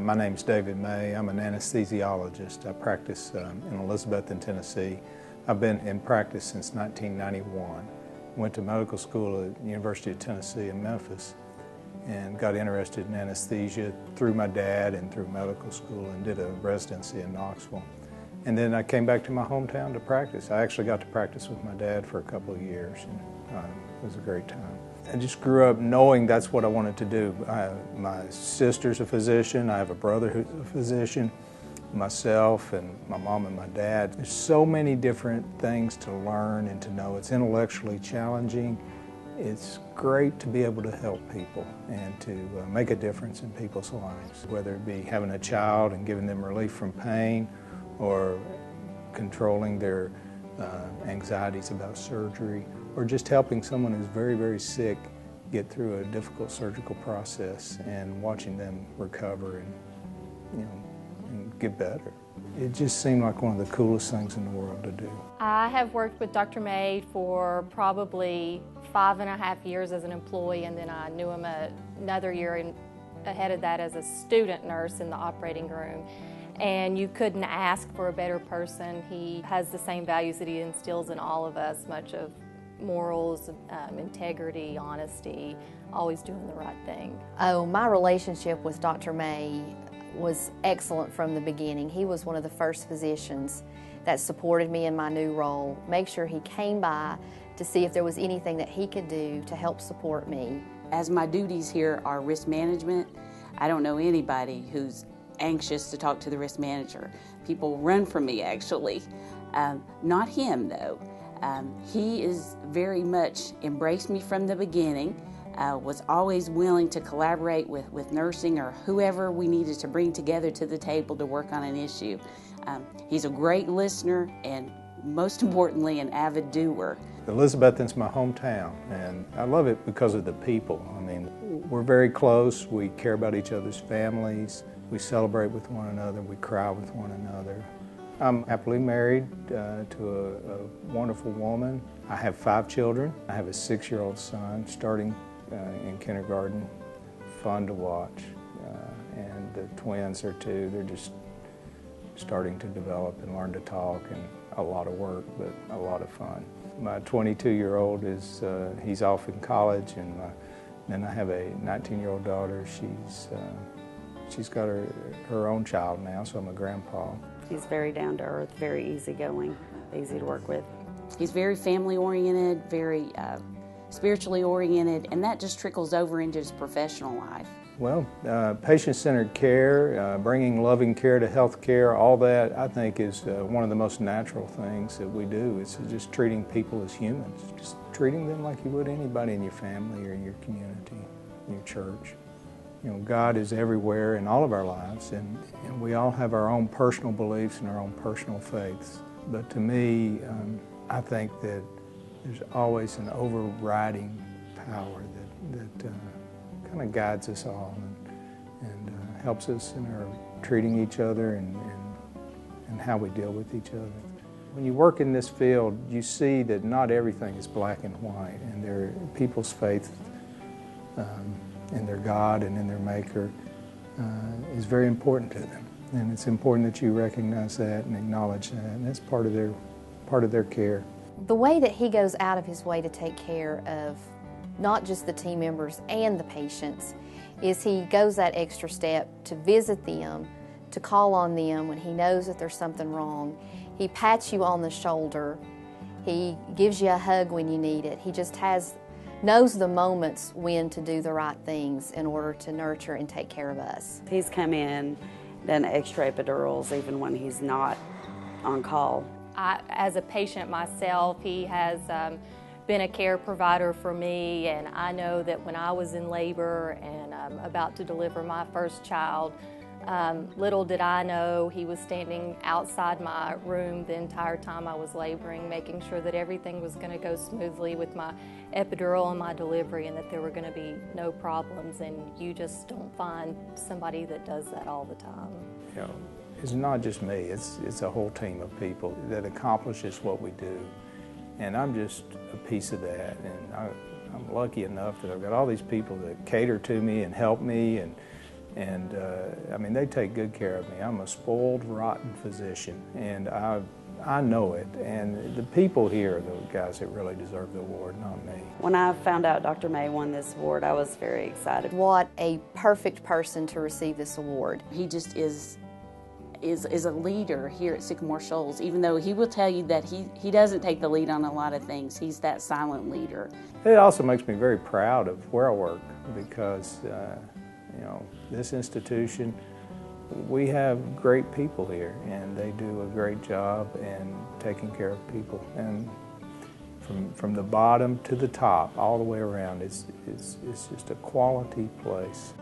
My name's David May. I'm an anesthesiologist. I practice in Elizabethton, Tennessee. I've been in practice since 1991. Went to medical school at the University of Tennessee in Memphis and got interested in anesthesia through my dad and through medical school and did a residency in Knoxville. And then I came back to my hometown to practice. I actually got to practice with my dad for a couple of years, and it was a great time. I just grew up knowing that's what I wanted to do. My sister's a physician, I have a brother who's a physician, myself and my mom and my dad. There's so many different things to learn and to know. It's intellectually challenging. It's great to be able to help people and to make a difference in people's lives, whether it be having a child and giving them relief from pain or controlling their anxieties about surgery, or just helping someone who's very, very sick get through a difficult surgical process and watching them recover and get better. It just seemed like one of the coolest things in the world to do. I have worked with Dr. May for probably 5.5 years as an employee, and then I knew him another year ahead of that as a student nurse in the operating room. And you couldn't ask for a better person. He has the same values that he instills in all of us, much of morals, integrity, honesty, always doing the right thing. Oh, my relationship with Dr. May was excellent from the beginning. He was one of the first physicians that supported me in my new role, make sure he came by to see if there was anything that he could do to help support me. As my duties here are risk management, I don't know anybody who's anxious to talk to the risk manager. People run from me, actually. Not him, though. He is very much embraced me from the beginning, was always willing to collaborate with nursing or whoever we needed to bring together to the table to work on an issue. He's a great listener and, most importantly, an avid doer. Elizabethton's my hometown, and I love it because of the people. I mean, we're very close. We care about each other's families. We celebrate with one another. We cry with one another. I'm happily married to a wonderful woman. I have 5 children. I have a 6-year-old son starting in kindergarten. Fun to watch. And the twins are 2. They're just starting to develop and learn to talk, and a lot of work, but a lot of fun. My 22-year-old he's off in college, and then I have a 19-year-old daughter. She's got her own child now, so I'm a grandpa. He's very down to earth, very easygoing, easy to work with. He's very family oriented, very spiritually oriented, and that just trickles over into his professional life. Well, patient-centered care, bringing loving care to health care, all that I think is one of the most natural things that we do. It's just treating people as humans, just treating them like you would anybody in your family or your community, your church. You know, God is everywhere in all of our lives, and we all have our own personal beliefs and our own personal faiths. But to me, I think that there's always an overriding power that kind of guides us all and helps us in our treating each other and how we deal with each other. When you work in this field, you see that not everything is black and white, and people's faith in their God and in their Maker is very important to them. And it's important that you recognize that and acknowledge that, and that's part of their care. The way that he goes out of his way to take care of not just the team members and the patients is he goes that extra step to visit them, to call on them when he knows that there's something wrong. He pats you on the shoulder. He gives you a hug when you need it. He just knows the moments when to do the right things in order to nurture and take care of us. He's come in, done extra epidurals even when he's not on call. As a patient myself, he has been a care provider for me, and I know that when I was in labor and about to deliver my first child, little did I know he was standing outside my room the entire time I was laboring, making sure that everything was going to go smoothly with my epidural and my delivery, and that there were going to be no problems. And you just don't find somebody that does that all the time. You know, it's not just me, it's a whole team of people that accomplishes what we do. And I'm just a piece of that, and I'm lucky enough that I've got all these people that cater to me and help me and And I mean, they take good care of me. I'm a spoiled, rotten physician, and I know it. And the people here are the guys that really deserve the award, not me. When I found out Dr. May won this award, I was very excited. What a perfect person to receive this award. He just is a leader here at Sycamore Shoals, even though he will tell you that he doesn't take the lead on a lot of things. He's that silent leader. It also makes me very proud of where I work because, you know, this institution, we have great people here, and they do a great job in taking care of people. And from the bottom to the top, all the way around, it's just a quality place.